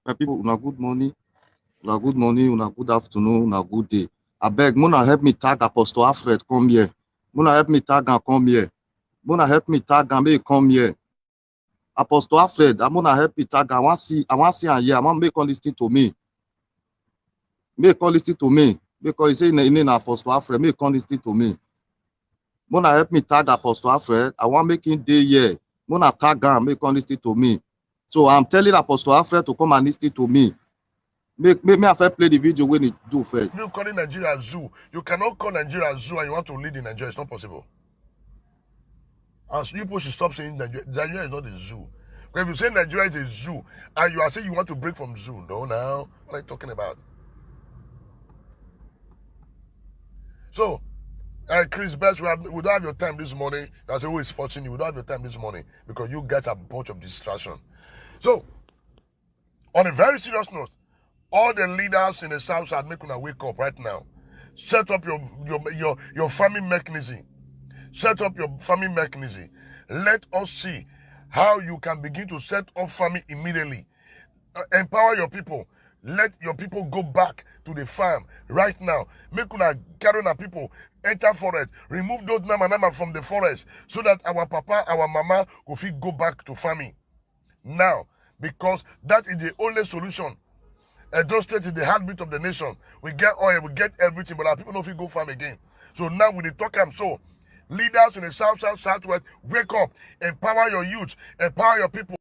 My people, una good morning, una good afternoon, una good day. I beg, Mona help me tag Apostle Alfred, come here. Mona help me tag and come here. Mona help me tag and make come here. Apostle Alfred, I'm gonna help me tag. I want see and here. I want make all listen to me. Make all listen to me. Because he say in Apostle Alfred, make all listen to me. Mona help me tag Apostle Alfred. I want make him day here. Mona tag and make all listen to me. So I'm telling Apostle Alfred to come and listen to me. Make me have to play the video when it do first. You calling Nigeria a zoo. You cannot call Nigeria a zoo and you want to lead in Nigeria. It's not possible. And so people should stop saying Nigeria is not a zoo. But if you say Nigeria is a zoo and you are saying you want to break from zoo, no, now what are you talking about? So, Chris Best, we don't have your time this morning. That's always forcing you. We don't have your time this morning because you guys have a bunch of distraction. So, on a very serious note, all the leaders in the South are making a wake up right now. Set up your farming mechanism. Set up your farming mechanism. Let us see how you can begin to set up farming immediately. Empower your people. Let your people go back to the farm right now. Make una carry on people enter forest. Remove those nama from the forest so that our papa, our mama will fit go back to farming. Now, because that is the only solution. Edo State is the heartbeat of the nation. We get oil, we get everything, but our people don't feel go farm again. So now we talk them. So leaders in the South, Southwest, wake up, empower your youth, empower your people.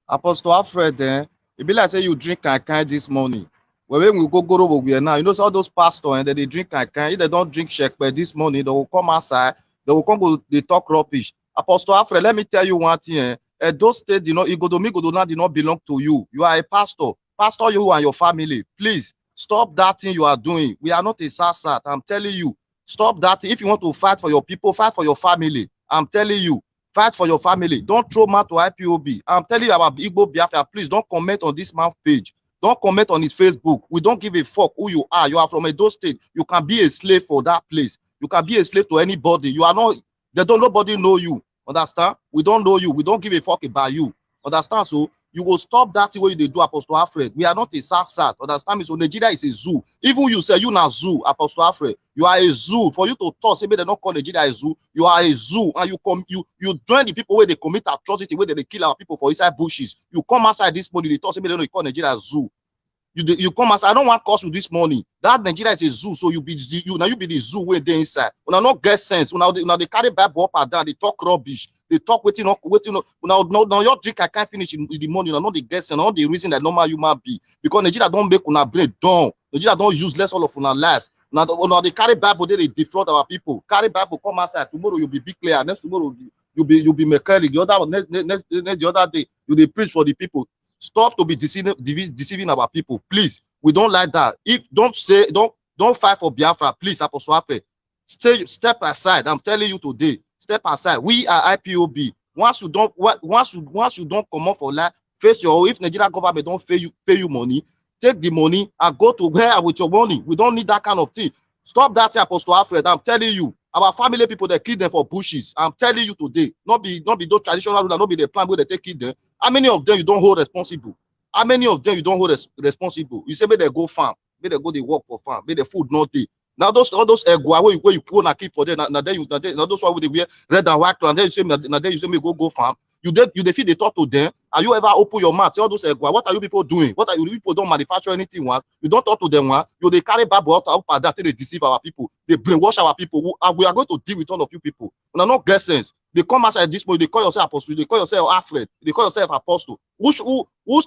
Apostle Alfred, it be like say you drink kind this morning. Well, when we go over here now, you know, all those pastors and they drink kind. If they don't drink shekpe this morning, they will come outside, they will come go, they talk rubbish. Apostle Alfred, let me tell you one thing. Those states, you know, Igodomi did not belong to you. You are a pastor. Pastor, you and your family. Please stop that thing you are doing. We are not a SASAT. I'm telling you. Stop that. If you want to fight for your people, fight for your family. I'm telling you. Fight for your family. Don't throw man to IPOB. I'm telling you about Igbo Biafra. Please don't comment on this man's page. Don't comment on his Facebook. We don't give a fuck who you are. You are from Edo State. You can be a slave for that place. You can be a slave to anybody. You are not. Nobody know you. Understand? We don't know you. We don't give a fuck about you. Understand? So you will stop that way they do, Apostle Alfred. We are not a SASAT. Understand me? So Nigeria is a zoo. Even you say you not zoo, Apostle Alfred. You are a zoo. For you to talk, say they don't call Nigeria a zoo. You are a zoo, and you join the people where they commit atrocity, where they kill our people for inside bushes. You come outside this morning, they talk, say they don't call Nigeria a zoo. You come outside. I don't want to cost you this morning. That Nigeria is a zoo, so you be the zoo where they inside. When I not get sense, when they carry Bible up and down, they talk rubbish. They talk waiting. Now your drink I can't finish in the morning. Not the guess and all the reason that normal human be because Nigeria don't make una brain down. Nigeria don't useless all of una life. Now they carry Bible, they defraud our people. Carry Bible, come outside. Tomorrow you'll be big player. Next tomorrow you'll be mechanic. The other day you preach for the people. Stop to be deceiving our people, please. We don't like that. If don't fight for Biafra, please, Apostle Alfred. Step aside. I'm telling you today. Step aside. We are IPOB. Once you don't come up for life, face your. If Nigeria government don't pay you money, take the money and go to where with your money. We don't need that kind of thing. Stop that, Apostle Alfred. I'm telling you. Our family people, they kill them for bushes. I'm telling you today, not be those traditional rulers, not be the plan where they take kill them. How many of them you don't hold responsible? How many of them you don't hold responsible? You say, may they go farm, may they go they work for farm, may the food not day. Now all those egwa where you go and keep for them. Now those one with the wear red and white, and then you say, now then you say me go farm. You defeat the thought to them. Are you ever open your mouth? Say all those what are you people doing? What are you people don't manufacture anything one? You don't talk to them one. You they carry Bible out and that they deceive our people. They brainwash our people. And we are going to deal with all of you people. And I not get sense. They come outside this point. They call yourself apostle. They call yourself Alfred. They call yourself apostle. Which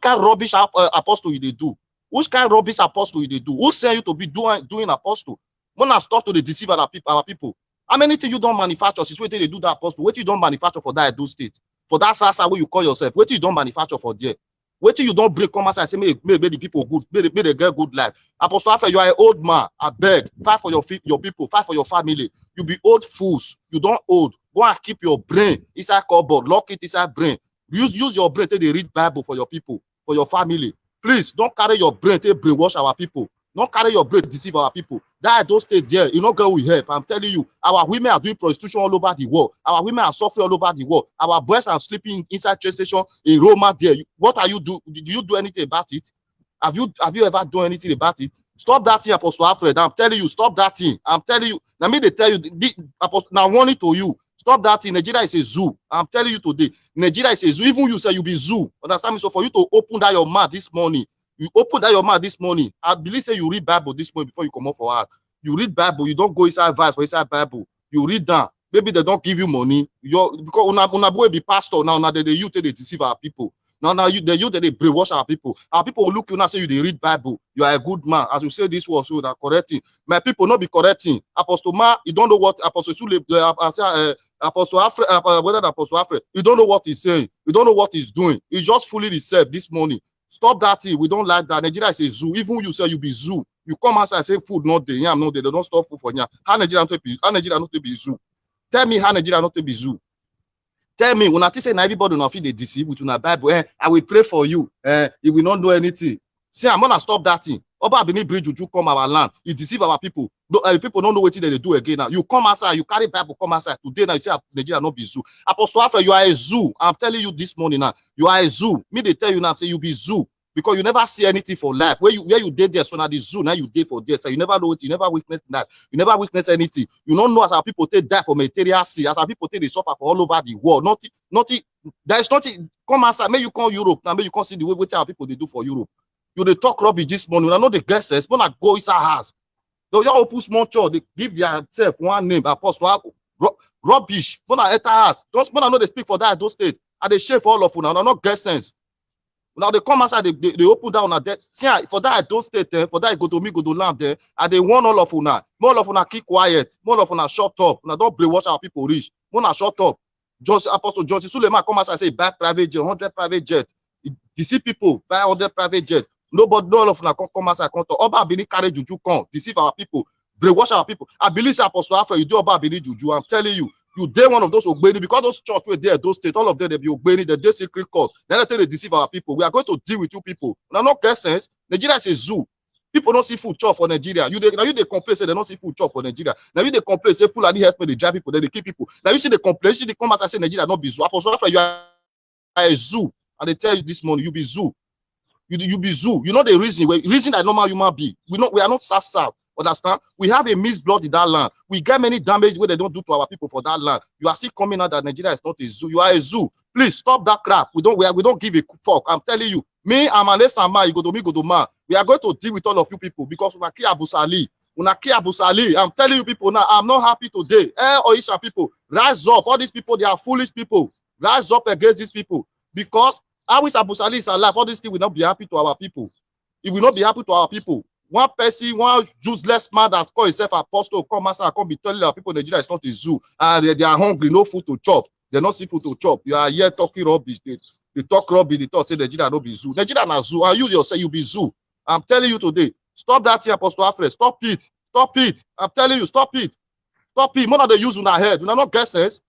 kind of rubbish apostle you they do? Which kind of rubbish apostle you they do? Who send you to be doing apostle? When I stop to the deceive our people. How many things you don't manufacture? Since wait till they do that apostle. Wait till you don't manufacture for that Edo State. For that Sasa where you call yourself, wait till you don't manufacture for there. Wait till you don't break come outside and say, make the people good, make they get good life. Apostle Alfred, you are an old man. I beg, fight for your people, fight for your family. You be old fools. You don't old. Go and keep your brain inside cupboard, lock it inside brain. Use your brain till they read Bible for your people, for your family. Please don't carry your brain till brainwash our people. Don't carry your brain to deceive our people. That don't stay there. You know, girl will help. I'm telling you, our women are doing prostitution all over the world. Our women are suffering all over the world. Our boys are sleeping inside train station in Roma there. What are you do? Did you do anything about it? Have you ever done anything about it? Stop that thing, Apostle Alfred. I'm telling you, stop that thing. I'm telling you. Now me they tell you, now warning to you. Stop that thing. Nigeria is a zoo. I'm telling you today, Nigeria is a zoo. Even you say you be zoo. Understand me? So for you to open that your mouth this morning, you open that your mouth this morning. I believe say you read Bible this morning before you come up for us. You read Bible. You don't go inside verse or inside Bible. You read down. Maybe they don't give you money. Because una boy be pastor now. Now they you they deceive our people. Now you they brainwash our people. Our people will look you now say you they read Bible. You are a good man. As you say this was so that correcting. My people not be correcting. Apostle Ma, you don't know what Apostle Sule, Apostle Alfred, whether Apostle Alfred, you don't know what he's saying. You don't know what he's doing. He's just fooling himself this morning. Stop that thing. We don't like that. Nigeria is a zoo. Even you say you be zoo. You come outside and say food not there. Yeah, not there. They don't stop food for you. How Nigeria not to be zoo? Tell me how Nigeria not to be zoo. Tell me, when I say everybody will feel they deceive with your Bible, I will pray for you. You will not know anything. See, I'm gonna stop that thing. Oba Bini Bridge, you come our land. You deceive our people. People don't know what they do again now. You come outside, you carry Bible, come outside. Today now you say Nigeria not be zoo. Apostle Alfred, you are a zoo. I'm telling you this morning now. You are a zoo. Me they tell you now, say you be zoo. Because you never see anything for life. Where you did there, so now the zoo, now you did for this. So you never know it, you never witness that. You never witness anything. You don't know as our people take die for Mediterranean Sea, as our people take they suffer for all over the world. Nothing. There is nothing. Come outside, may you come Europe, now may you come see the way which our people they do for Europe. You they talk rubbish this morning. I know the guesses, but I go inside house. They just open small church, they give themselves one name, Apostle rubbish. When I enter house, just when I know they speak for that those states, and they share for all of you now. They're not get sense. Now they come outside, they open down on that. See, for that I don't stay there, for that I go to land there, and they want all of you now. More of you now keep quiet, more of you now shut up. Now don't brainwash our people rich. More now shut up. Just Apostle John Suleiman come outside and say buy private jet, 100 private jet. Deceive people, buy 100 private jet. Nobody, no all of you now come outside, come to Oba Bini carry juju come, deceive our people, brainwash our people. I believe Apostle Alfred, you do Oba Bini juju. I'm telling you. You dare one of those Ogbeni, because those church were there, those states, all of them they be Ogbeni, they secret court. Then they deceive our people. We are going to deal with you people. Now, no get sense. Nigeria is a zoo. People don't see food chop for Nigeria. Now you they complain say they don't see food chop for Nigeria. Now you they complain say Fulani help me they drive people, then they keep people. Now you see the complain, you see they come out and say Nigeria not be zoo. Apostle Alfred, you are a zoo, and they tell you this morning you be zoo. You be zoo. You know the reason that normal human being. We are not south. Understand? We have a mixed blood in that land. We get many damage where they don't do to our people for that land. You are still coming out that Nigeria is not a zoo. You are a zoo. Please stop that crap. We don't give a fuck. I'm telling you. Me, I'm an Esama, you go to man. We are going to deal with all of you people because Unaki Abu Sali. I'm telling you people now, I'm not happy today. Oisha people, rise up. All these people, they are foolish people. Rise up against these people. Because Awis Abu Sali is alive. All these things will not be happy to our people. It will not be happy to our people. One person, one useless man that call himself apostle, come outside, come be telling our people Nigeria is not a zoo, and they are hungry, no food to chop. They not see food to chop. You are here talking rubbish. They talk rubbish. They talk say Nigeria no be zoo. Nigeria na zoo, and you yourself you be zoo. I'm telling you today. Stop that here, Apostle Alfred. Stop it. Stop it. I'm telling you, stop it. Stop it. More than they use on our head. We're not guesses.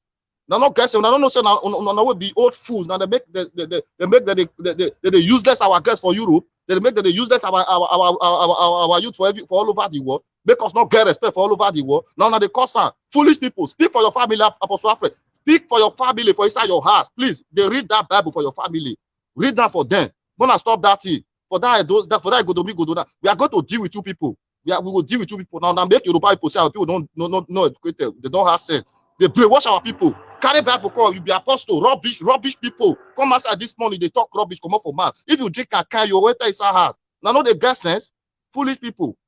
They're not guessing. I don't know. Say now will be old fools. Now they make they useless our guests for Europe. They make that they useless our youth for all over the world. Make us not get respect for all over the world. Now they cause foolish people. Speak for your family, Apostle Alfred. Speak for your family, for inside your house. Please, they read that Bible for your family. Read that for them. When I stop that thing, for that go to that. We are going to deal with you people. We will deal with you people. Now make Yoruba people say our people don't educated. They don't have sense. They brainwash our people. Carry Bible call, you be apostle, rubbish people. Come outside this morning, they talk rubbish, come up for man. If you drink a can, you enter inside house. Now, no, they get sense. Foolish people.